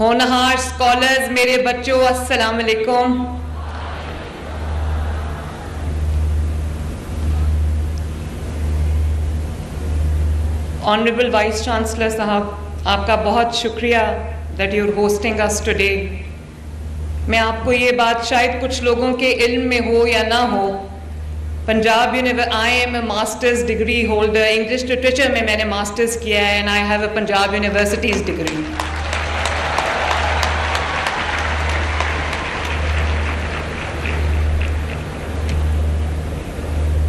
होनहार स्कॉलर्स, मेरे बच्चों, अस्सलाम वालेकुम। ऑनरेबल वाइस चांसलर साहब, आपका बहुत शुक्रिया that you are hosting us today. मैं आपको ये बात शायद कुछ लोगों के इल्म में हो या ना हो, Punjab I am a masters degree holder, English literature में मैंने मास्टर्स किया है and I have a Punjab university's degree.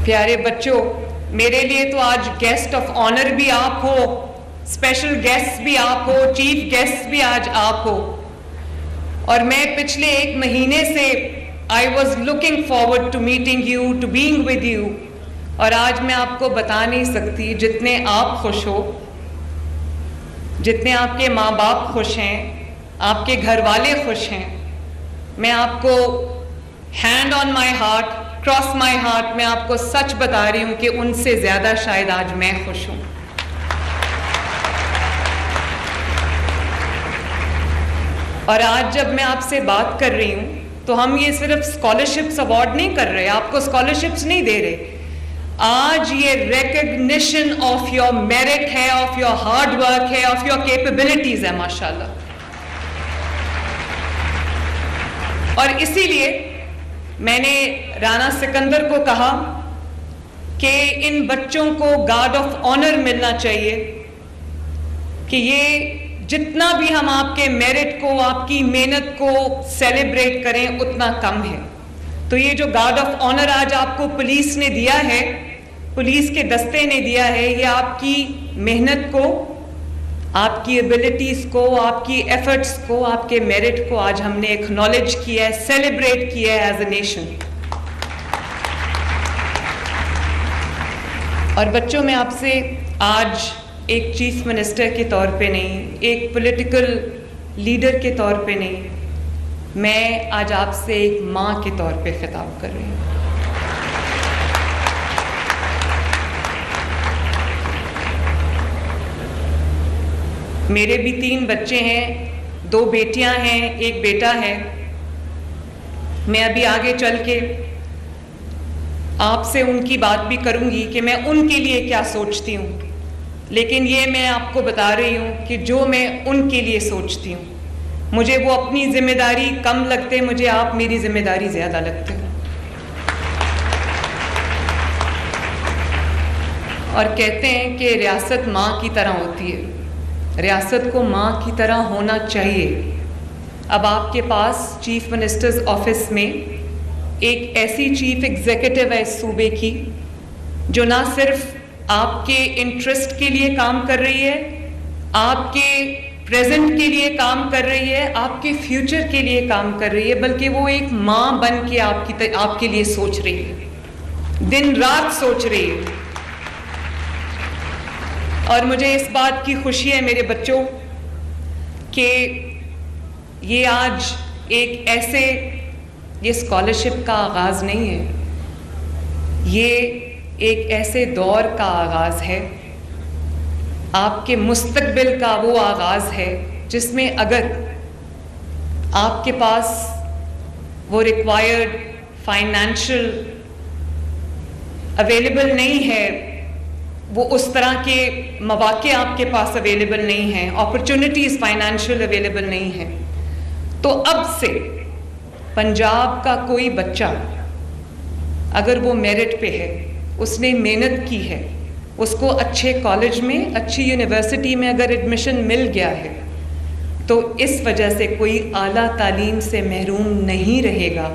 प्यारे बच्चों, मेरे लिए तो आज गेस्ट ऑफ ऑनर भी आप हो, स्पेशल गेस्ट भी आप हो, चीफ गेस्ट भी आज आप हो। और मैं पिछले एक महीने से I was looking forward to meeting you, to being with you. और आज मैं आपको बता नहीं सकती, जितने आप खुश हो, जितने आपके माँ बाप खुश हैं, आपके घर वाले खुश हैं, मैं आपको hand on my heart, cross my heart, मैं आपको सच बता रही हूं कि उनसे ज्यादा शायद आज मैं खुश हूं। और आज जब मैं आपसे बात कर रही हूं तो हम ये सिर्फ स्कॉलरशिप्स अवार्ड नहीं कर रहे, आपको स्कॉलरशिप्स नहीं दे रहे। आज ये रिकग्निशन ऑफ योर मेरिट है, ऑफ योर हार्ड वर्क है, ऑफ योर कैपेबिलिटीज है, माशाल्लाह। और इसीलिए मैंने राणा सिकंदर को कहा कि इन बच्चों को गार्ड ऑफ ऑनर मिलना चाहिए, कि ये जितना भी हम आपके मेरिट को, आपकी मेहनत को सेलिब्रेट करें उतना कम है। तो ये जो गार्ड ऑफ ऑनर आज आपको पुलिस ने दिया है, पुलिस के दस्ते ने दिया है, ये आपकी मेहनत को, आपकी एबिलिटीज को, आपकी एफर्ट्स को, आपके मेरिट को आज हमने एक्नॉलेज किया है, सेलिब्रेट किया है एज अ नेशन। और बच्चों, मैं आपसे आज एक चीफ मिनिस्टर के तौर पे नहीं, एक पॉलिटिकल लीडर के तौर पे नहीं, मैं आज आपसे एक माँ के तौर पे खिताब कर रही हूँ। मेरे भी 3 बच्चे हैं, 2 बेटियां हैं, 1 बेटा है। मैं अभी आगे चल के आपसे उनकी बात भी करूंगी कि मैं उनके लिए क्या सोचती हूँ, लेकिन ये मैं आपको बता रही हूँ कि जो मैं उनके लिए सोचती हूँ, मुझे वो अपनी जिम्मेदारी कम लगते, मुझे आप मेरी जिम्मेदारी ज़्यादा लगते हैं। और कहते हैं कि रियासत माँ की तरह होती है, रियासत को माँ की तरह होना चाहिए। अब आपके पास चीफ मिनिस्टर्स ऑफिस में एक ऐसी चीफ एग्जीक्यूटिव है इस सूबे की, जो ना सिर्फ आपके इंटरेस्ट के लिए काम कर रही है, आपके प्रेजेंट के लिए काम कर रही है, आपके फ्यूचर के लिए काम कर रही है, बल्कि वो एक माँ बन के आपके लिए सोच रही है, दिन रात सोच रही है। और मुझे इस बात की खुशी है मेरे बच्चों कि ये आज एक ऐसे, ये स्कॉलरशिप का आगाज़ नहीं है, ये एक ऐसे दौर का आगाज़ है, आपके मुस्तकबिल का वो आगाज़ है जिसमें अगर आपके पास वो रिक्वायर्ड फाइनेंशियल अवेलेबल नहीं है, वो उस तरह के मौके आपके पास अवेलेबल नहीं हैं, अपॉर्चुनिटीज़ फाइनेंशियल अवेलेबल नहीं हैं, तो अब से पंजाब का कोई बच्चा अगर वो मेरिट पे है, उसने मेहनत की है, उसको अच्छे कॉलेज में, अच्छी यूनिवर्सिटी में अगर एडमिशन मिल गया है, तो इस वजह से कोई आला तालीम से महरूम नहीं रहेगा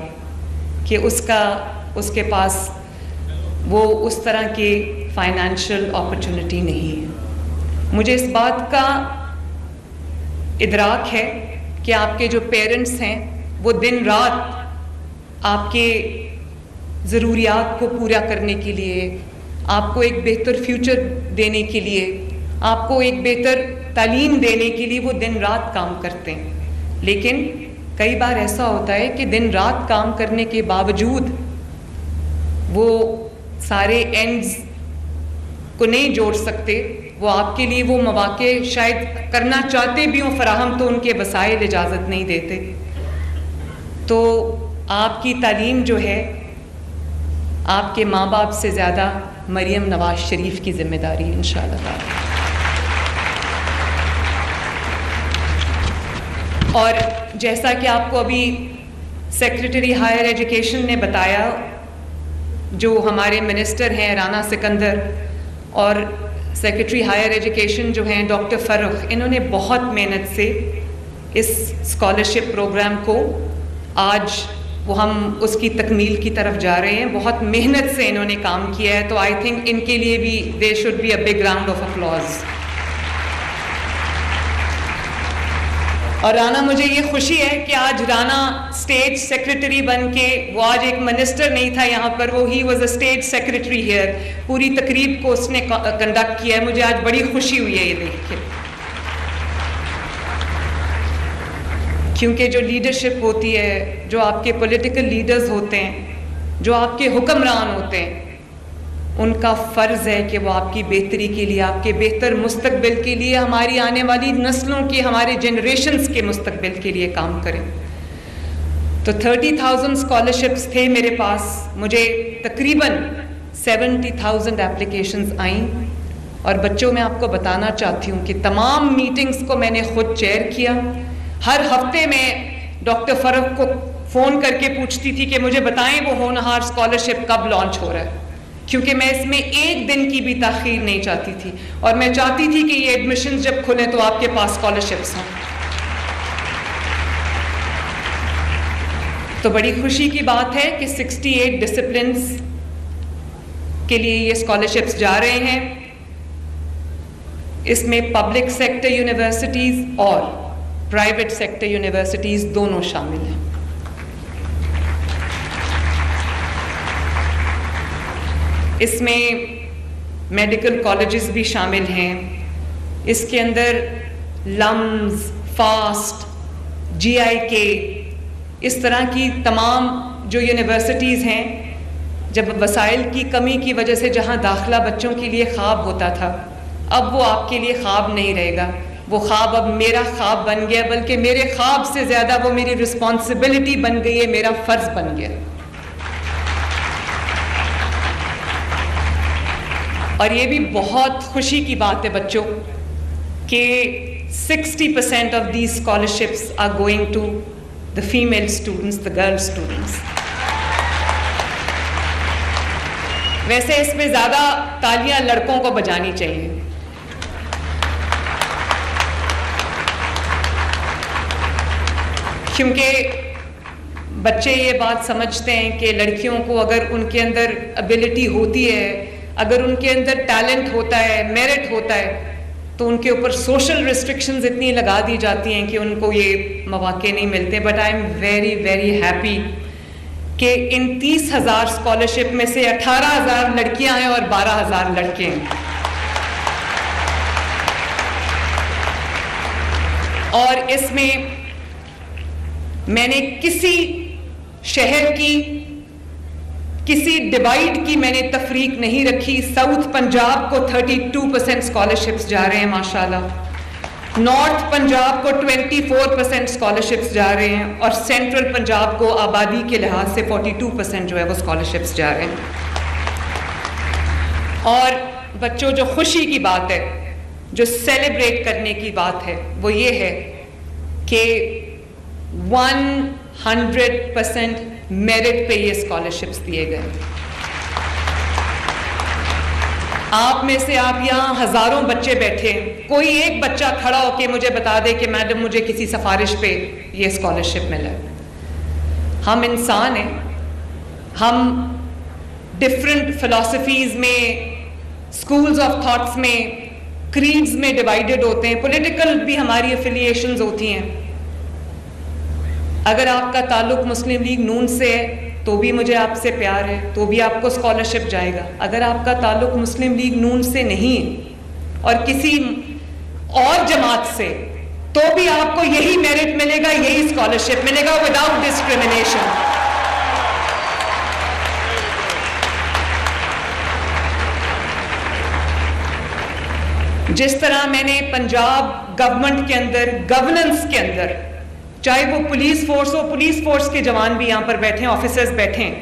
कि उसके पास वो उस तरह की फाइनेंशियल अपॉर्चुनिटी नहीं है। मुझे इस बात का इदराक है कि आपके जो पेरेंट्स हैं वो दिन रात आपके ज़रूरियात को पूरा करने के लिए, आपको एक बेहतर फ्यूचर देने के लिए, आपको एक बेहतर तालीम देने के लिए वो दिन रात काम करते हैं। लेकिन कई बार ऐसा होता है कि दिन रात काम करने के बावजूद वो सारे एंड्स को नहीं जोड़ सकते, वो आपके लिए वो मौके शायद करना चाहते भी हों फराहम, तो उनके वसाइल इजाज़त नहीं देते। तो आपकी तालीम जो है, आपके माँ बाप से ज़्यादा मरियम नवाज शरीफ की ज़िम्मेदारी है इंशाअल्लाह। और जैसा कि आपको अभी सेक्रेटरी हायर एजुकेशन ने बताया, जो हमारे मिनिस्टर हैं राना सिकंदर और सेक्रेटरी हायर एजुकेशन जो हैं डॉक्टर फ़ारूक, इन्होंने बहुत मेहनत से इस स्कॉलरशिप प्रोग्राम को आज हम उसकी तकमील की तरफ जा रहे हैं। बहुत मेहनत से इन्होंने काम किया है, तो आई थिंक इनके लिए भी they should be a big round of applause. और राना, मुझे ये खुशी है कि आज राना स्टेट सेक्रेटरी बन के, वो आज एक मिनिस्टर नहीं था यहाँ पर, वो he was a state secretary here. पूरी तकरीब को उसने कंडक्ट किया है। मुझे आज बड़ी खुशी हुई है ये देख के, क्योंकि जो लीडरशिप होती है, जो आपके पॉलिटिकल लीडर्स होते हैं, जो आपके हुक्मरान होते हैं, उनका फ़र्ज़ है कि वो आपकी बेहतरी के लिए, आपके बेहतर मुस्तकबिल के लिए, हमारी आने वाली नस्लों के, हमारे जनरेशन्स के मुस्तकबिल के लिए काम करें। तो 30,000 स्कॉलरशिप्स थे मेरे पास। मुझे तकरीबन 70,000 एप्लीकेशंस आईं। और बच्चों, मैं आपको बताना चाहती हूँ कि तमाम मीटिंग्स को मैंने खुद चेयर किया। हर हफ्ते में डॉक्टर फ़ारूक को फ़ोन करके पूछती थी कि मुझे बताएं वो होनहार स्कॉलरशिप कब लॉन्च हो रहा है, क्योंकि मैं इसमें एक दिन की भी ताख़ीर नहीं चाहती थी। और मैं चाहती थी कि ये एडमिशन जब खुलें तो आपके पास स्कॉलरशिप्स हों। तो बड़ी खुशी की बात है कि 68 डिसिप्लिन्स के लिए ये स्कॉलरशिप्स जा रहे हैं। इसमें पब्लिक सेक्टर यूनिवर्सिटीज़ और प्राइवेट सेक्टर यूनिवर्सिटीज़ दोनों शामिल हैं। इसमें मेडिकल कॉलेजेस भी शामिल हैं। इसके अंदर लम्स, फास्ट, GIK, इस तरह की तमाम जो यूनिवर्सिटीज़ हैं, जब वसाइल की कमी की वजह से जहां दाखिला बच्चों के लिए ख्वाब होता था, अब वो आपके लिए ख्वाब नहीं रहेगा। वो ख्वाब अब मेरा ख्वाब बन गया, बल्कि मेरे ख्वाब से ज़्यादा वो मेरी रिस्पॉन्सिबिलिटी बन गई है, मेरा फ़र्ज़ बन गया। और ये भी बहुत खुशी की बात है बच्चों कि 60% of these scholarships are going to the female students, the girl students. वैसे इसमें ज़्यादा तालियां लड़कों को बजानी चाहिए, क्योंकि बच्चे ये बात समझते हैं कि लड़कियों को अगर उनके अंदर एबिलिटी होती है, अगर उनके अंदर टैलेंट होता है, मेरिट होता है, तो उनके ऊपर सोशल रिस्ट्रिक्शंस इतनी लगा दी जाती हैं कि उनको ये मौके नहीं मिलते। But I am very very happy कि इन 30,000 स्कॉलरशिप में से 18,000 लड़कियां हैं और 12,000 लड़के हैं। और इसमें मैंने किसी शहर की, किसी डिवाइड की मैंने तफरीक नहीं रखी। साउथ पंजाब को 32% स्कॉलरशिप्स जा रहे हैं माशाल्लाह, नॉर्थ पंजाब को 24% स्कॉलरशिप्स जा रहे हैं, और सेंट्रल पंजाब को आबादी के लिहाज से 42% जो है वो स्कॉलरशिप्स जा रहे हैं। और बच्चों, जो खुशी की बात है, जो सेलिब्रेट करने की बात है, वो ये है कि 100% मेरिट पे ये स्कॉलरशिप्स दिए गए। आप में से, आप यहाँ हजारों बच्चे बैठे हैं, कोई एक बच्चा खड़ा होकर मुझे बता दे कि मैडम मुझे किसी सिफारिश पे ये स्कॉलरशिप मिला है। हम इंसान हैं, हम डिफरेंट फिलॉसफीज में, स्कूल्स ऑफ थॉट्स में, क्रीड्स में डिवाइडेड होते हैं, पॉलिटिकल भी हमारी एफिलिएशंस होती हैं। अगर आपका ताल्लुक मुस्लिम लीग नून से है तो भी मुझे आपसे प्यार है, तो भी आपको स्कॉलरशिप जाएगा। अगर आपका ताल्लुक मुस्लिम लीग नून से नहीं है और किसी और जमात से, तो भी आपको यही मेरिट मिलेगा, यही स्कॉलरशिप मिलेगा, विदाउट डिस्क्रिमिनेशन। जिस तरह मैंने पंजाब गवर्नमेंट के अंदर, गवर्नेंस के अंदर, चाहे वो पुलिस फोर्स हो, पुलिस फोर्स के जवान भी यहां पर बैठे हैं, ऑफिसर्स बैठे हैं,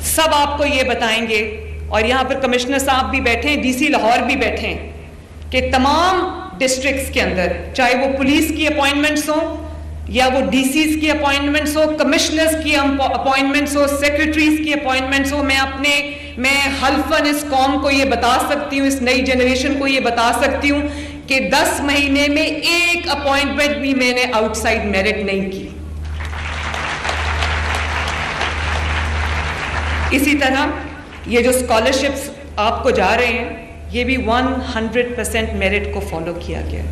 सब आपको ये बताएंगे, और यहां पर कमिश्नर साहब भी बैठे हैं, डीसी लाहौर भी बैठे हैं, कि तमाम डिस्ट्रिक्ट्स के अंदर, चाहे वो पुलिस की अपॉइंटमेंट्स हो या वो डीसीज की अपॉइंटमेंट्स हो, कमिश्नर्स की अपॉइंटमेंट्स हो, सेक्रेटरीज की अपॉइंटमेंट्स हो, मैं हल्फन इस कौम को ये बता सकती हूँ, इस नई जनरेशन को ये बता सकती हूँ कि 10 महीने में एक अपॉइंटमेंट भी मैंने आउटसाइड मेरिट नहीं की। इसी तरह ये जो स्कॉलरशिप्स आपको जा रहे हैं, ये भी 100% मेरिट को फॉलो किया गया,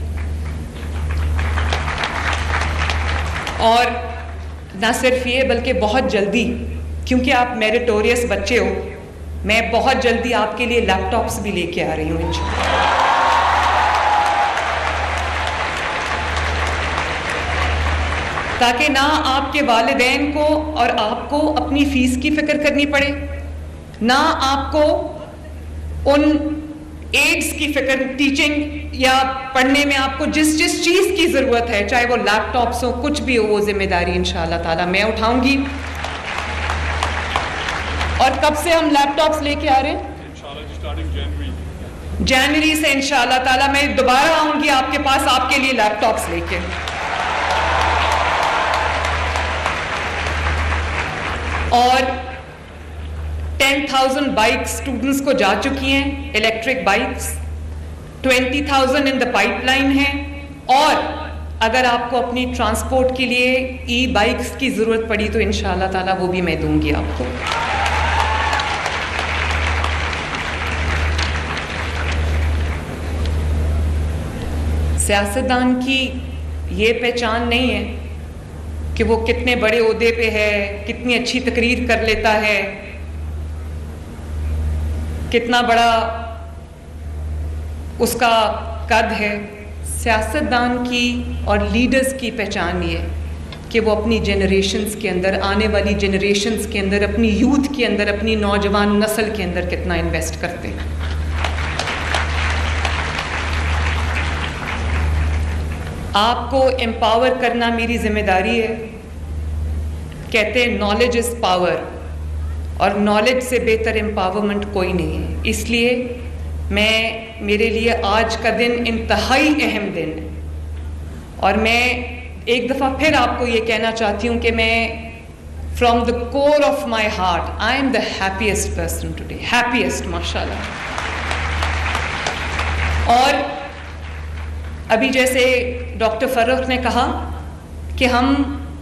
और ना सिर्फ ये बल्कि बहुत जल्दी, क्योंकि आप मेरिटोरियस बच्चे हो, मैं बहुत जल्दी आपके लिए लैपटॉप्स भी लेके आ रही हूँ इंशाल्लाह, ताकि ना आपके वालिदैन को और आपको अपनी फीस की फिक्र करनी पड़े, ना आपको उन एड्स की फिक्र, टीचिंग या पढ़ने में आपको जिस चीज़ की ज़रूरत है, चाहे वो लैपटॉप्स हो, कुछ भी हो, वो जिम्मेदारी इंशाअल्लाह ताला मैं उठाऊंगी। और कब से हम लैपटॉप्स लेके आ रहे हैं? जनवरी से इंशाअल्लाह ताला मैं दोबारा आऊंगी आपके पास आपके लिए लैपटॉप्स लेके। और 10,000 बाइक्स स्टूडेंट्स को जा चुकी हैं, electric bikes, 20,000 in the pipeline है, और अगर आपको अपनी ट्रांसपोर्ट के लिए ई बाइक्स की ज़रूरत पड़ी तो इंशाअल्लाह ताला वो भी मैं दूंगी आपको। सियासतदान की ये पहचान नहीं है कि वो कितने बड़े ओहदे पे है, कितनी अच्छी तकरीर कर लेता है, कितना बड़ा उसका कद है। सियासतदान की और लीडर्स की पहचान ये है कि वो अपनी जनरेशन्स के अंदर, आने वाली जनरेशन्स के अंदर, अपनी यूथ के अंदर, अपनी नौजवान नस्ल के अंदर कितना इन्वेस्ट करते हैं। आपको एम्पावर करना मेरी जिम्मेदारी है। कहते हैं नॉलेज इज़ पावर, और नॉलेज से बेहतर एम्पावरमेंट कोई नहीं है। इसलिए मेरे लिए आज का दिन इंतहाई अहम दिन है, और मैं एक दफ़ा फिर आपको ये कहना चाहती हूँ कि मैं from the core of my heart I am the happiest person today, happiest माशाल्लाह। और अभी जैसे डॉक्टर फर्रुख ने कहा कि हम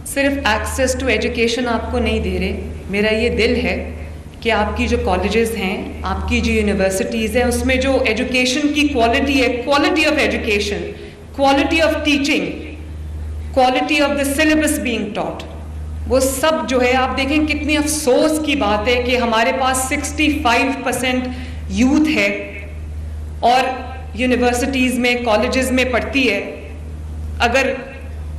सिर्फ एक्सेस टू एजुकेशन आपको नहीं दे रहे, मेरा ये दिल है कि आपकी जो कॉलेजेस हैं, आपकी जो यूनिवर्सिटीज़ हैं, उसमें जो एजुकेशन की क्वालिटी है, quality of education, quality of teaching, quality of the syllabus being taught, वो सब जो है, आप देखें कितनी अफसोस की बात है कि हमारे पास 65% यूथ है और यूनिवर्सिटीज़ में, कॉलेजेस में पढ़ती है। अगर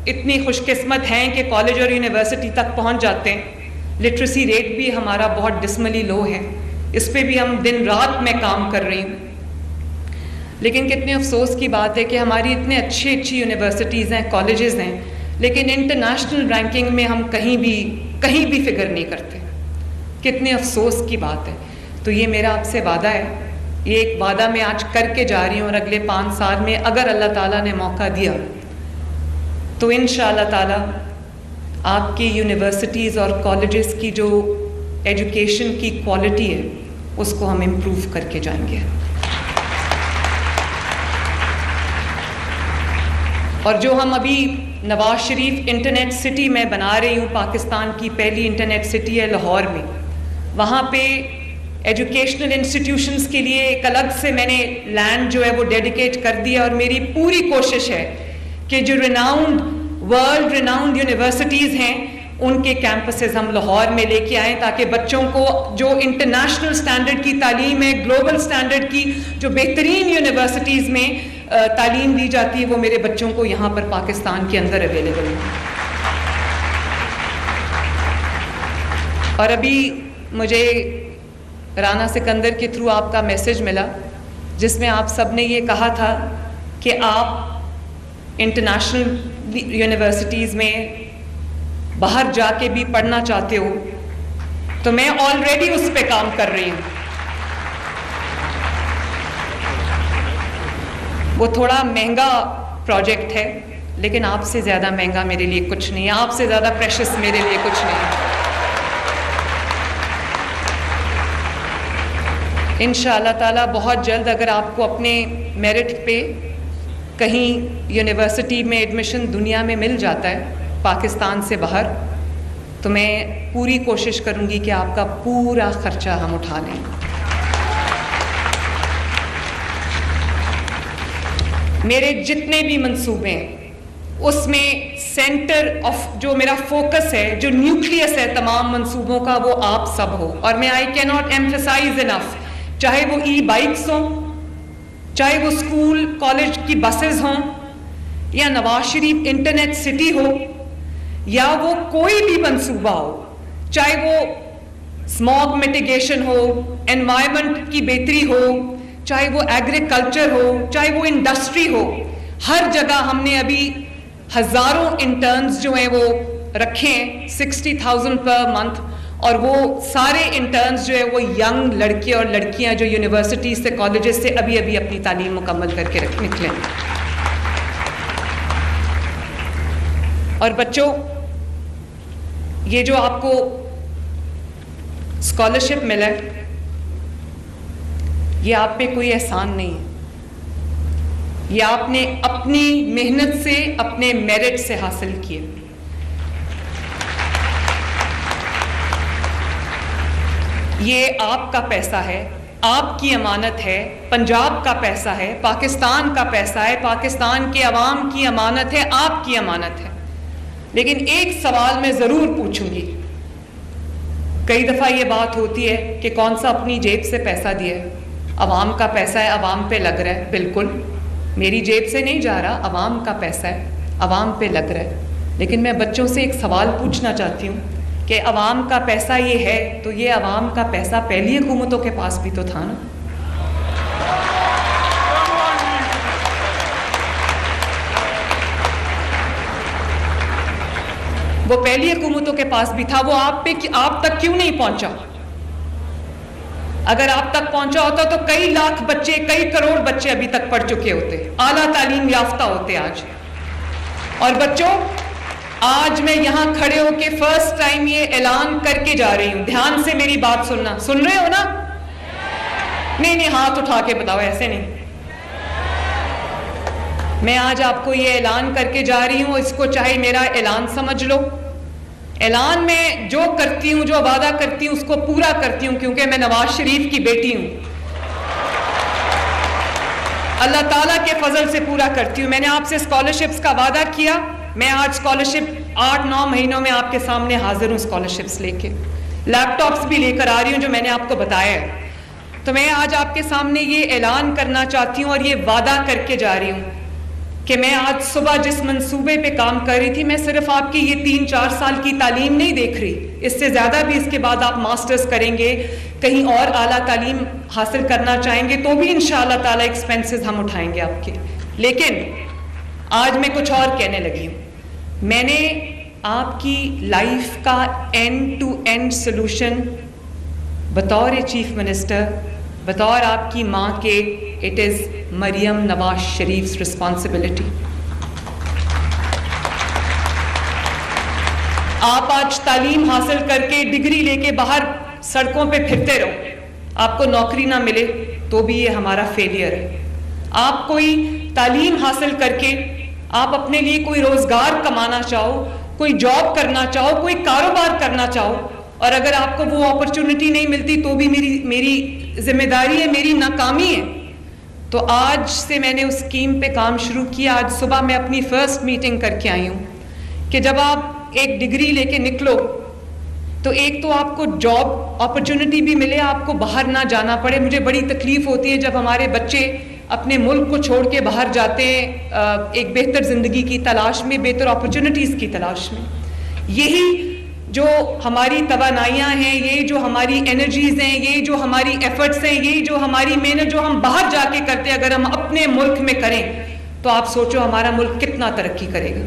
इतनी खुशकिस्मत हैं कि कॉलेज और यूनिवर्सिटी तक पहुंच जाते हैं, लिटरेसी रेट भी हमारा बहुत डिस्मली लो है, इस पे भी हम दिन रात में काम कर रही हूँ। लेकिन कितने अफसोस की बात है कि हमारी इतने अच्छी यूनिवर्सिटीज़ हैं, कॉलेजेस हैं, लेकिन इंटरनेशनल रैंकिंग में हम कहीं भी फिक्र नहीं करते। कितने अफसोस की बात है। तो ये मेरा आपसे वादा है, ये एक वादा मैं आज करके जा रही हूँ, और अगले 5 साल में अगर अल्लाह ताला ने मौका दिया तो इंशाअल्लाह ताला आपकी यूनिवर्सिटीज़ और कॉलेजेस की जो एजुकेशन की क्वालिटी है उसको हम इम्प्रूव करके जाएंगे। और जो हम अभी नवाज शरीफ इंटरनेट सिटी में बना रही हूँ, पाकिस्तान की पहली इंटरनेट सिटी है लाहौर में, वहाँ पे एजुकेशनल इंस्टीट्यूशंस के लिए एक अलग से मैंने लैंड जो है वो डेडिकेट कर दिया, और मेरी पूरी कोशिश है कि जो वर्ल्ड रिनाउंड यूनिवर्सिटीज़ हैं उनके कैंपसेस हम लाहौर में लेके आएँ, ताकि बच्चों को जो इंटरनेशनल स्टैंडर्ड की तालीम है, ग्लोबल स्टैंडर्ड की जो बेहतरीन यूनिवर्सिटीज़ में तालीम दी जाती है, वो मेरे बच्चों को यहाँ पर पाकिस्तान के अंदर अवेलेबल है। और अभी मुझे राना सिकंदर के थ्रू आपका मैसेज मिला जिसमें आप सब ने ये कहा था कि आप इंटरनेशनल यूनिवर्सिटीज़ में बाहर जाके भी पढ़ना चाहते हो, तो मैं ऑलरेडी उस पे काम कर रही हूँ। वो थोड़ा महंगा प्रोजेक्ट है, लेकिन आपसे ज़्यादा महंगा मेरे लिए कुछ नहीं है, आपसे ज़्यादा प्रेशियस मेरे लिए कुछ नहीं है। इंशाअल्लाह ताला बहुत जल्द अगर आपको अपने मेरिट पे कहीं यूनिवर्सिटी में एडमिशन दुनिया में मिल जाता है पाकिस्तान से बाहर, तो मैं पूरी कोशिश करूँगी कि आपका पूरा ख़र्चा हम उठा लें। मेरे जितने भी मंसूबे हैं उसमें सेंटर ऑफ जो मेरा फोकस है, जो न्यूक्लियस है तमाम मंसूबों का, वो आप सब हो। और मैं I can not emphasise enough, चाहे वो ई बाइक्स हों, चाहे वो स्कूल कॉलेज की बसेस हों, या नवाज शरीफ इंटरनेट सिटी हो, या वो कोई भी मंसूबा हो, चाहे वो स्मॉग मिटिगेशन हो, एनवायरनमेंट की बेहतरी हो, चाहे वो एग्रीकल्चर हो, चाहे वो इंडस्ट्री हो, हर जगह हमने अभी हजारों इंटर्न्स जो हैं वो रखे हैं, 60,000 पर मंथ। और वो सारे इंटर्न्स जो है वो यंग लड़के और लड़कियां जो यूनिवर्सिटी से कॉलेजेस से अभी अभी अपनी तालीम मुकम्मल करके निकले। और बच्चों, ये जो आपको स्कॉलरशिप मिला है, ये आप पे कोई एहसान नहीं है, ये आपने अपनी मेहनत से, अपने मेरिट से हासिल किए। ये आपका पैसा है, आपकी अमानत है, पंजाब का पैसा है, पाकिस्तान का पैसा है, पाकिस्तान के अवाम की अमानत है, आपकी अमानत है। लेकिन एक सवाल मैं ज़रूर पूछूंगी, कई दफ़ा ये बात होती है कि कौन सा अपनी जेब से पैसा दिया है। अवाम का पैसा है, अवाम पे लग रहा है, बिल्कुल मेरी जेब से नहीं जा रहा, अवाम का पैसा है, अवाम पे लग रहा है। लेकिन मैं बच्चों से एक सवाल पूछना चाहती हूँ कि अवाम का पैसा ये है, तो ये अवाम का पैसा पहली हुकूमतों के पास भी तो था ना। वो पहली हुकूमतों के पास भी था, वो आप तक क्यों नहीं पहुंचा? अगर आप तक पहुंचा होता तो कई लाख बच्चे, कई करोड़ बच्चे अभी तक पढ़ चुके होते, आला तालीम याफ्ता होते आज। और बच्चों, आज मैं यहां खड़े होके फर्स्ट टाइम ये ऐलान करके जा रही हूं, ध्यान से मेरी बात सुनना। सुन रहे हो ना? नहीं, हाथ उठा के बताओ, ऐसे नहीं। मैं आज आपको ये ऐलान करके जा रही हूं, इसको चाहे मेरा ऐलान समझ लो। ऐलान में जो करती हूं, जो वादा करती हूं, उसको पूरा करती हूं, क्योंकि मैं नवाज शरीफ की बेटी हूं। अल्लाह ताला के फजल से पूरा करती हूं। मैंने आपसे स्कॉलरशिप्स का वादा किया, मैं आज स्कॉलरशिप 8-9 महीनों में आपके सामने हाजिर हूँ स्कॉलरशिप्स लेके। लैपटॉप्स भी लेकर आ रही हूँ जो मैंने आपको बताया है। तो मैं आज आपके सामने ये ऐलान करना चाहती हूँ और ये वादा करके जा रही हूँ कि मैं आज सुबह जिस मंसूबे पे काम कर रही थी, मैं सिर्फ आपकी ये 3-4 साल की तालीम नहीं देख रही, इससे ज़्यादा भी इसके बाद आप मास्टर्स करेंगे, कहीं और आला तालीम हासिल करना चाहेंगे, तो भी इंशाअल्लाह ताला एक्सपेंसेस हम उठाएंगे आपके। लेकिन आज मैं कुछ और कहने लगी हूँ। मैंने आपकी लाइफ का एंड टू एंड सोल्यूशन बतौर चीफ मिनिस्टर, बतौर आपकी माँ के, it is Maryam Nawaz Sharif responsibility. आप आज तालीम हासिल करके डिग्री लेके बाहर सड़कों पे फिरते रहो, आपको नौकरी ना मिले तो भी ये हमारा फेलियर है। आप कोई तालीम हासिल करके आप अपने लिए कोई रोजगार कमाना चाहो, कोई जॉब करना चाहो, कोई कारोबार करना चाहो, और अगर आपको वो अपॉर्चुनिटी नहीं मिलती तो भी मेरी जिम्मेदारी है, मेरी नाकामी है। तो आज से मैंने उस स्कीम पे काम शुरू किया। आज सुबह मैं अपनी फर्स्ट मीटिंग करके आई हूँ कि जब आप एक डिग्री लेके निकलो तो एक तो आपको जॉब अपॉर्चुनिटी भी मिले, आपको बाहर ना जाना पड़े। मुझे बड़ी तकलीफ होती है जब हमारे बच्चे अपने मुल्क को छोड़ के बाहर जाते हैं एक बेहतर ज़िंदगी की तलाश में, बेहतर अपॉर्चुनिटीज़ की तलाश में। यही जो हमारी तवानाइयाँ हैं, ये जो हमारी एनर्जीज़ हैं, ये जो हमारी एफर्ट्स हैं, ये जो हमारी मेहनत जो हम बाहर जाके करते हैं, अगर हम अपने मुल्क में करें तो आप सोचो हमारा मुल्क कितना तरक्की करेगा।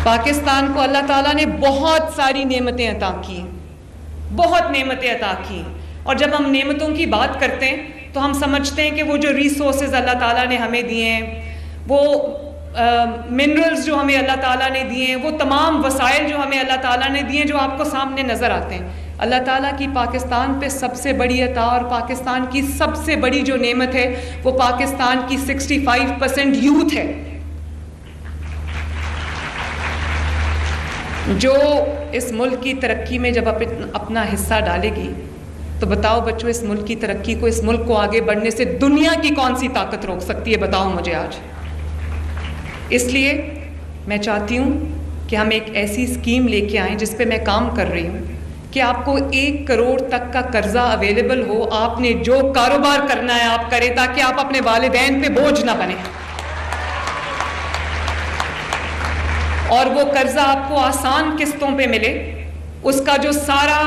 पाकिस्तान को अल्लाह ताला ने बहुत सारी नेमतें अता की, बहुत नेमतें अता की, और जब हम नेमतों की बात करते हैं तो हम समझते हैं कि वो जो रिसोर्सेज अल्लाह ताला ने हमें दिए हैं, वो मिनरल्स जो हमें अल्लाह ताला ने दिए हैं, वो तमाम वसाइल जो हमें अल्लाह ताला ने दिए हैं, जो आपको सामने नज़र आते हैं। अल्लाह ताला की पाकिस्तान पे सबसे बड़ी अता और पाकिस्तान की सबसे बड़ी जो नेमत है वो पाकिस्तान की 65% यूथ है, जो इस मुल्क की तरक्की में जब अपना हिस्सा डालेगी तो बताओ बच्चों, इस मुल्क की तरक्की को, इस मुल्क को आगे बढ़ने से दुनिया की कौन सी ताकत रोक सकती है? बताओ मुझे आज। इसलिए मैं चाहती हूँ कि हम एक ऐसी स्कीम लेके आएँ जिस पे मैं काम कर रही हूँ कि आपको 1 करोड़ तक का कर्जा अवेलेबल हो। आपने जो कारोबार करना है आप करें, ताकि आप अपने वालिदैन पे बोझ ना बने, और वो कर्जा आपको आसान किस्तों पे मिले। उसका जो सारा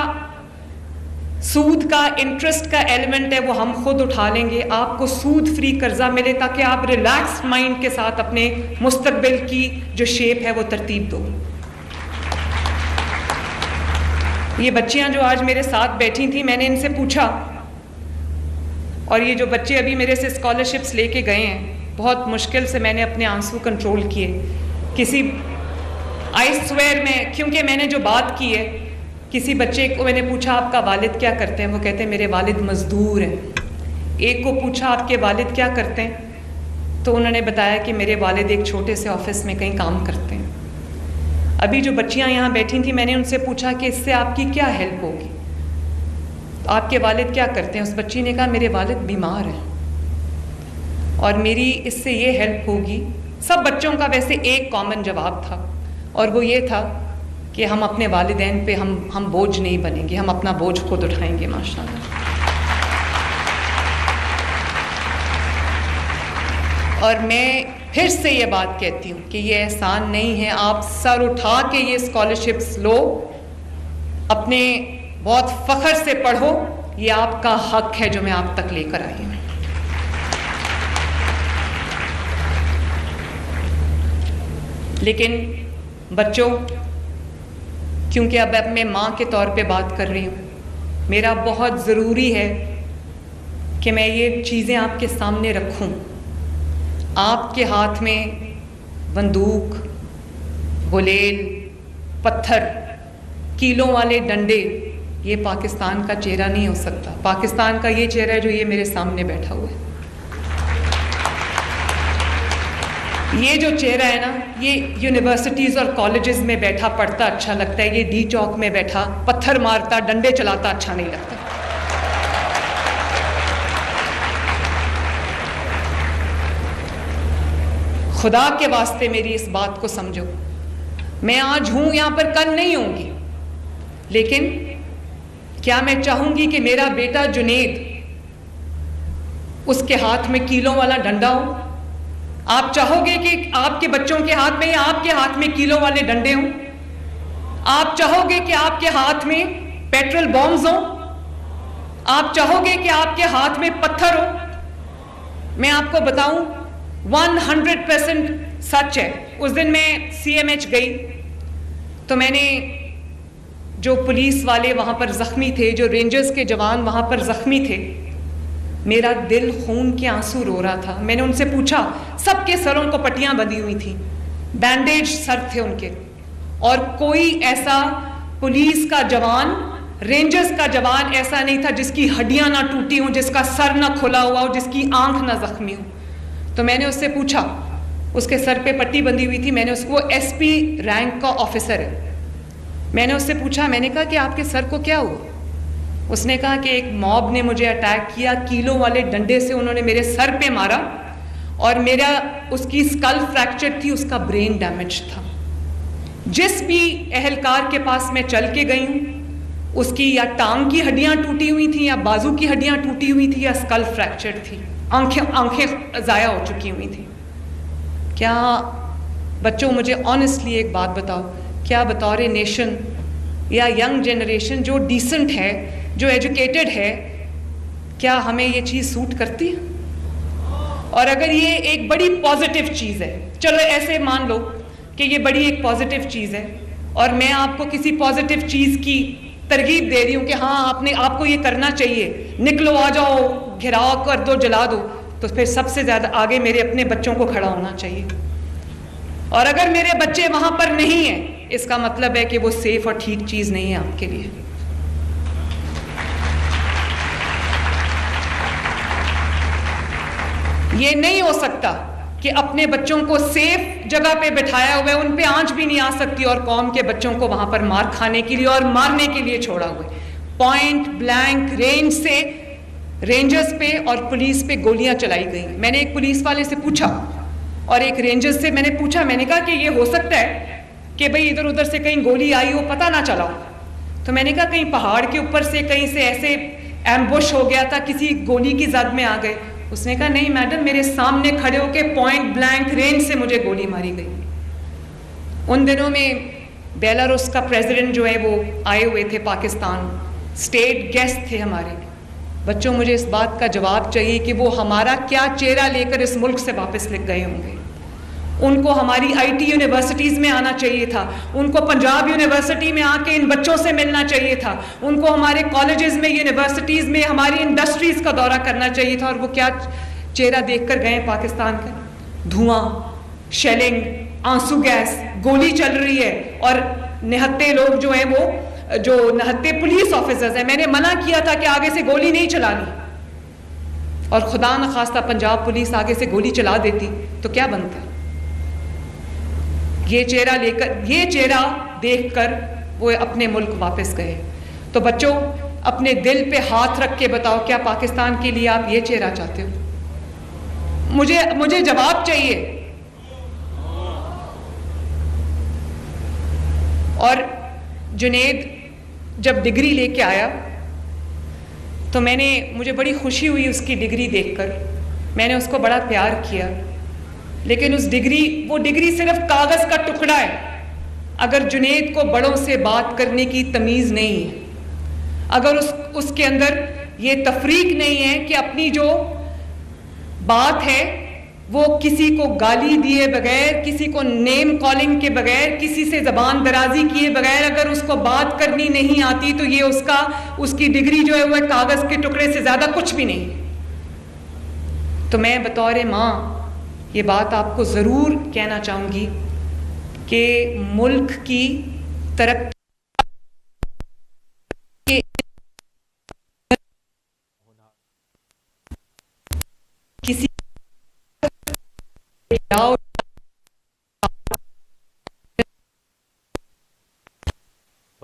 सूद का, इंटरेस्ट का एलिमेंट है वो हम खुद उठा लेंगे। आपको सूद फ्री कर्जा मिले ताकि आप रिलैक्स्ड माइंड के साथ अपने मुस्तकबिल की जो शेप है वो तरतीब दो। ये बच्चियां जो आज मेरे साथ बैठी थी, मैंने इनसे पूछा, और ये जो बच्चे अभी मेरे से स्कॉलरशिप्स लेके गए हैं, बहुत मुश्किल से मैंने अपने आंसू कंट्रोल किए। किसी आई स्वेयर में, क्योंकि मैंने जो बात की है, किसी बच्चे को मैंने पूछा आपका वालिद क्या करते हैं, वो कहते हैं मेरे वालिद मजदूर हैं। एक को पूछा आपके वालिद क्या करते हैं, तो उन्होंने बताया कि मेरे वालिद एक छोटे से ऑफिस में कहीं काम करते हैं। अभी जो बच्चियां यहाँ बैठी थी, मैंने उनसे पूछा कि इससे आपकी क्या हेल्प होगी, तो आपके वालिद क्या करते हैं? उस बच्ची ने कहा मेरे वालिद बीमार हैं और मेरी इससे ये हेल्प होगी। सब बच्चों का वैसे एक कॉमन जवाब था, और वो ये था कि हम अपने वालिदैन पे हम बोझ नहीं बनेंगे, हम अपना बोझ खुद उठाएंगे माशाअल्लाह। और मैं फिर से ये बात कहती हूँ कि ये एहसान नहीं है, आप सर उठा के ये स्कॉलरशिप्स लो, अपने बहुत फख्र से पढ़ो, ये आपका हक है जो मैं आप तक लेकर आई हूँ। लेकिन बच्चों, क्योंकि अब मैं माँ के तौर पे बात कर रही हूँ, मेरा बहुत ज़रूरी है कि मैं ये चीज़ें आपके सामने रखूँ। आपके हाथ में बंदूक, गुलेल, पत्थर, कीलों वाले डंडे, ये पाकिस्तान का चेहरा नहीं हो सकता। पाकिस्तान का ये चेहरा है जो ये मेरे सामने बैठा हुआ है। ये जो चेहरा है ना, ये यूनिवर्सिटीज़ और कॉलेजेस में बैठा पढ़ता अच्छा लगता है, ये डी चौक में बैठा पत्थर मारता, डंडे चलाता अच्छा नहीं लगता। खुदा के वास्ते मेरी इस बात को समझो, मैं आज हूं यहाँ पर, कल नहीं होंगी, लेकिन क्या मैं चाहूंगी कि मेरा बेटा जुनेद, उसके हाथ में कीलों वाला डंडा हो? आप चाहोगे कि आपके बच्चों के हाथ में या आपके हाथ में कीलों वाले डंडे हों? आप चाहोगे कि आपके हाथ में पेट्रोल बॉम्ब्स हों? आप चाहोगे कि आपके हाथ में पत्थर हो? मैं आपको बताऊं, 100% सच है। उस दिन मैं CMH गई तो मैंने, जो पुलिस वाले वहाँ पर ज़ख्मी थे, जो रेंजर्स के जवान वहाँ पर ज़ख्मी थे, मेरा दिल खून के आंसू रो रहा था। मैंने उनसे पूछा, सबके सरों को पट्टियाँ बंधी हुई थी, बैंडेज सर थे उनके, और कोई ऐसा पुलिस का जवान, रेंजर्स का जवान ऐसा नहीं था जिसकी हड्डियाँ ना टूटी हों, जिसका सर ना खुला हुआ हो, जिसकी आंख ना जख्मी हो। तो मैंने उससे पूछा, उसके सर पे पट्टी बंधी हुई थी, मैंने उसको SP रैंक का ऑफिसर है, मैंने उससे पूछा, मैंने कहा कि आपके सर को क्या हुआ? उसने कहा कि एक मॉब ने मुझे अटैक किया, कीलों वाले डंडे से उन्होंने मेरे सर पे मारा, और मेरा, उसकी स्कल फ्रैक्चर थी, उसका ब्रेन डैमेज था। जिस भी एहलकार के पास मैं चल के गई हूँ, उसकी या टांग की हड्डियाँ टूटी हुई थी, या बाजू की हड्डियाँ टूटी हुई थी, या स्कल फ्रैक्चर थी, आंखें ज़ाया हो चुकी हुई थी। क्या बच्चों, मुझे ऑनेस्टली एक बात बताओ, क्या बतौर नेशन या यंग जनरेशन जो डिसेंट है, जो एजुकेटेड है, क्या हमें ये चीज़ सूट करती है? और अगर ये एक बड़ी पॉजिटिव चीज़ है, चलो ऐसे मान लो कि ये बड़ी एक पॉजिटिव चीज़ है और मैं आपको किसी पॉजिटिव चीज़ की तरगीब दे रही हूँ कि हाँ आपको ये करना चाहिए, निकलो, आ जाओ, घिराव कर दो, जला दो, तो फिर सबसे ज़्यादा आगे मेरे अपने बच्चों को खड़ा होना चाहिए। और अगर मेरे बच्चे वहाँ पर नहीं हैं, इसका मतलब है कि वो सेफ और ठीक चीज़ नहीं है आपके लिए। ये नहीं हो सकता कि अपने बच्चों को सेफ जगह पे बिठाया हुआ है, उन पे आंच भी नहीं आ सकती, और कौम के बच्चों को वहां पर मार खाने के लिए और मारने के लिए छोड़ा हुआ है। पॉइंट ब्लैंक रेंज से रेंजर्स पे और पुलिस पे गोलियां चलाई गई। मैंने एक पुलिस वाले से पूछा और एक रेंजर्स से मैंने पूछा, मैंने कहा कि ये हो सकता है कि भाई इधर उधर से कहीं गोली आई हो, पता ना चला हो। तो मैंने कहा कहीं पहाड़ के ऊपर से कहीं से ऐसे एम्बुश हो गया था, किसी गोली की जद में आ गए। उसने कहा नहीं मैडम, मेरे सामने खड़े होके पॉइंट ब्लैंक रेंज से मुझे गोली मारी गई। उन दिनों में बेलारूस का प्रेसिडेंट जो है वो आए हुए थे पाकिस्तान, स्टेट गेस्ट थे हमारे। बच्चों, मुझे इस बात का जवाब चाहिए कि वो हमारा क्या चेहरा लेकर इस मुल्क से वापस लिख गए होंगे। उनको हमारी आईटी यूनिवर्सिटीज़ में आना चाहिए था, उनको पंजाब यूनिवर्सिटी में आके इन बच्चों से मिलना चाहिए था, उनको हमारे कॉलेजेस में, यूनिवर्सिटीज़ में, हमारी इंडस्ट्रीज़ का दौरा करना चाहिए था। और वो क्या चेहरा देखकर गए पाकिस्तान का? धुआं, शेलिंग, आंसू गैस, गोली चल रही है और निहत्ते लोग जो हैं वो, जो निहत्ते पुलिस ऑफिसर्स हैं। मैंने मना किया था कि आगे से गोली नहीं चलानी, और खुदा न खास्ता पंजाब पुलिस आगे से गोली चला देती तो क्या बनता? ये चेहरा लेकर, ये चेहरा देखकर वो अपने मुल्क वापस गए। तो बच्चों, अपने दिल पे हाथ रख के बताओ, क्या पाकिस्तान के लिए आप ये चेहरा चाहते हो? मुझे जवाब चाहिए। और जुनेद जब डिग्री लेके आया तो मुझे बड़ी खुशी हुई उसकी डिग्री देखकर। मैंने उसको बड़ा प्यार किया, लेकिन वो डिग्री सिर्फ कागज का टुकड़ा है अगर जुनेद को बड़ों से बात करने की तमीज़ नहीं है, अगर उसके अंदर ये तफरीक नहीं है कि अपनी जो बात है वो किसी को गाली दिए बगैर, किसी को नेम कॉलिंग के बगैर, किसी से ज़बान दराजी किए बगैर अगर उसको बात करनी नहीं आती तो ये उसकी डिग्री जो है वो कागज़ के टुकड़े से ज़्यादा कुछ भी नहीं। तो मैं बतौर माँ ये बात आपको ज़रूर कहना चाहूँगी कि मुल्क की तरक्की किसी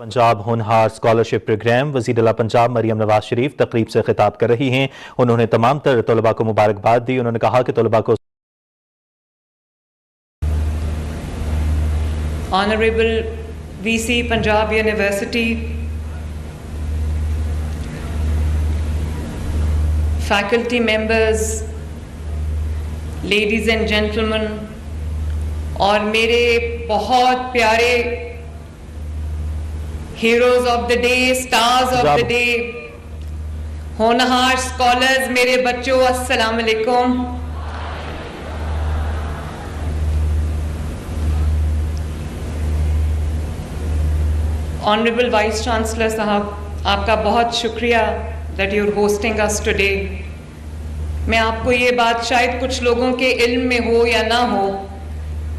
पंजाब होनहार स्कॉलरशिप प्रोग्राम वज़ीर आला पंजाब मरियम नवाज शरीफ तकरीब से खिताब कर रही हैं। उन्होंने तमाम तर तलबा को मुबारकबाद दी। उन्होंने कहा कि तलबा को Honorable VC Punjab University, faculty members, ladies and gentlemen, और मेरे बहुत प्यारे heroes of the day, stars of the day, होनहार scholars, मेरे बच्चों, अस्सलाम वालेकुम। Honorable Vice Chancellor साहब, आपका बहुत शुक्रिया that you're hosting us today। मैं आपको ये बात शायद कुछ लोगों के इल्म में हो या ना हो,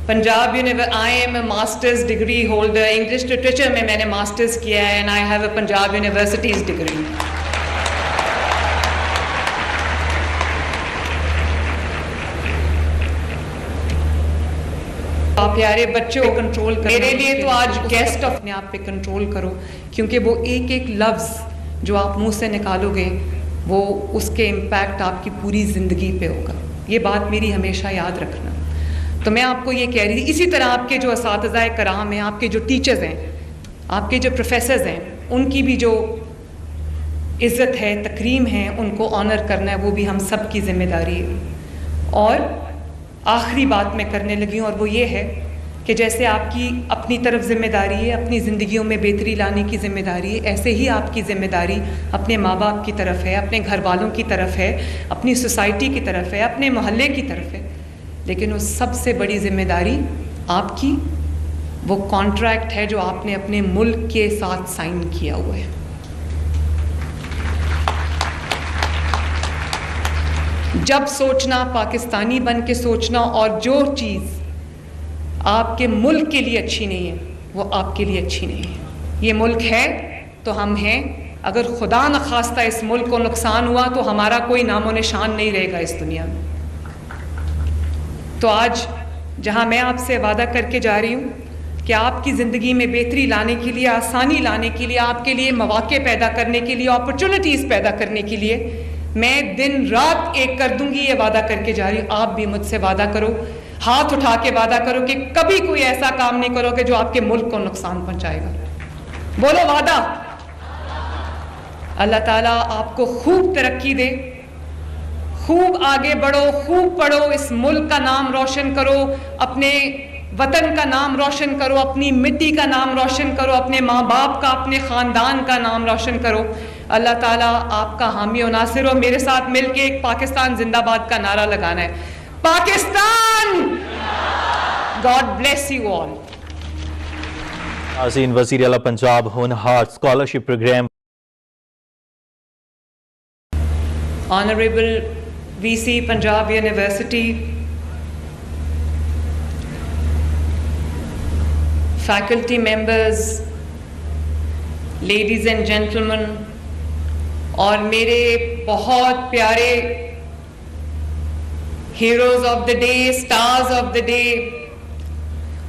Punjab I am a master's degree holder, English literature में मैंने मास्टर्स किया है and I have a Punjab university's degree. आप प्यारे बच्चों को कंट्रोल करो। मेरे लिए तो आज गेस्ट अपने आप पे कंट्रोल करो, क्योंकि वो एक एक लफ्ज़ जो आप मुंह से निकालोगे वो उसके इम्पैक्ट आपकी पूरी ज़िंदगी पे होगा। ये बात मेरी हमेशा याद रखना। तो मैं आपको ये कह रही थी, इसी तरह आपके जो असातिज़ाए कराम हैं, आपके जो टीचर्स हैं, आपके जो प्रोफेसर्स हैं, उनकी भी जो इज़्ज़त है, तकरीम है, उनको ऑनर करना है, वो भी हम सब की ज़िम्मेदारी है। और आखिरी बात मैं करने लगी हूँ और वो ये है कि जैसे आपकी अपनी तरफ जिम्मेदारी है, अपनी ज़िंदगियों में बेहतरी लाने की जिम्मेदारी है, ऐसे ही आपकी ज़िम्मेदारी अपने माँ बाप की तरफ है, अपने घर वालों की तरफ है, अपनी सोसाइटी की तरफ है, अपने मोहल्ले की तरफ है। लेकिन उस सबसे बड़ी जिम्मेदारी आपकी वो कॉन्ट्रैक्ट है जो आपने अपने मुल्क के साथ साइन किया हुआ है। जब सोचना पाकिस्तानी बन के सोचना, और जो चीज़ आपके मुल्क के लिए अच्छी नहीं है वो आपके लिए अच्छी नहीं है। ये मुल्क है तो हम हैं, अगर खुदा न खास्ता इस मुल्क को नुकसान हुआ तो हमारा कोई नामो निशान नहीं रहेगा इस दुनिया में। तो आज जहां मैं आपसे वादा करके जा रही हूं कि आपकी ज़िंदगी में बेहतरी लाने के लिए, आसानी लाने के लिए, आपके लिए मौके पैदा करने के लिए, अपॉर्चुनिटीज़ पैदा करने के लिए मैं दिन रात एक कर दूंगी, ये वादा करके जा रही हूँ। आप भी मुझसे वादा करो, हाथ उठा के वादा करो कि कभी कोई ऐसा काम नहीं करोगे जो आपके मुल्क को नुकसान पहुंचाएगा। बोलो वादा। अल्लाह ताला आपको खूब तरक्की दे, खूब आगे बढ़ो, खूब पढ़ो, इस मुल्क का नाम रोशन करो, अपने वतन का नाम रोशन करो, अपनी मिट्टी का नाम रोशन करो, अपने माँ बाप का, अपने ख़ानदान का नाम रोशन करो। अल्लाह ताला आपका हामी और नासिर हो। मेरे साथ मिलके एक पाकिस्तान जिंदाबाद का नारा लगाना है, Pakistan. God bless you all. नाज़रीन, वज़ीर आला Punjab Honhaar scholarship programme Honorable VC Punjab University, faculty members, ladies and gentlemen, और मेरे बहुत प्यारे heroes of the day, stars of the day,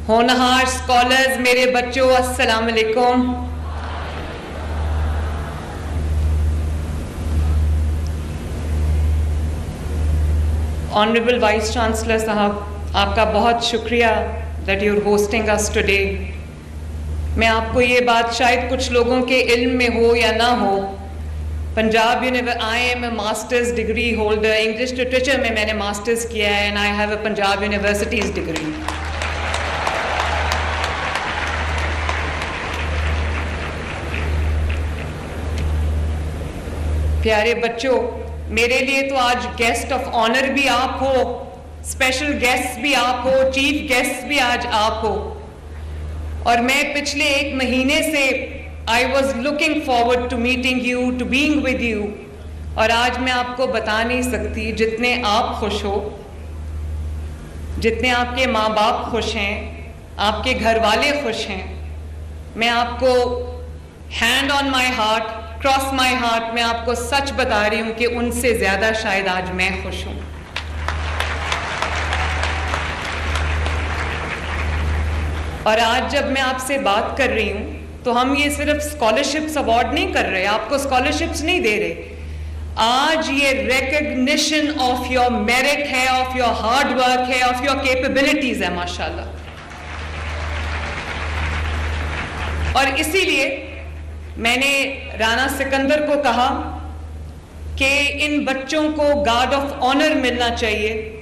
होनहार स्कॉलर्स, मेरे बच्चों, अस्सलाम वालेकुम। ऑनरेबल वाइस चांसलर साहब, आपका बहुत शुक्रिया that you are hosting us today. मैं आपको ये बात शायद कुछ लोगों के इल्म में हो या ना हो, Punjab I am a masters degree holder, English literature में मैंने मास्टर्स किया है, and I have a Punjab university's degree. प्यारे बच्चों, मेरे लिए तो आज गेस्ट ऑफ ऑनर भी आप हो, स्पेशल गेस्ट भी आप हो, चीफ गेस्ट भी आज आप हो। और मैं पिछले एक महीने से I was looking forward to meeting you, to being with you. और आज मैं आपको बता नहीं सकती, जितने आप खुश हो, जितने आपके माँ बाप खुश हैं, आपके घर वाले खुश हैं, मैं आपको hand on my heart, cross my heart, मैं आपको सच बता रही हूं कि उनसे ज्यादा शायद आज मैं खुश हूं। और आज जब मैं आपसे बात कर रही हूं तो हम ये सिर्फ स्कॉलरशिप्स अवार्ड नहीं कर रहे, आपको स्कॉलरशिप्स नहीं दे रहे, आज ये रिकग्निशन ऑफ योर मेरिट है, ऑफ योर हार्ड वर्क है, ऑफ योर कैपेबिलिटीज है, माशाल्लाह। और इसीलिए मैंने राणा सिकंदर को कहा कि इन बच्चों को गार्ड ऑफ ऑनर मिलना चाहिए,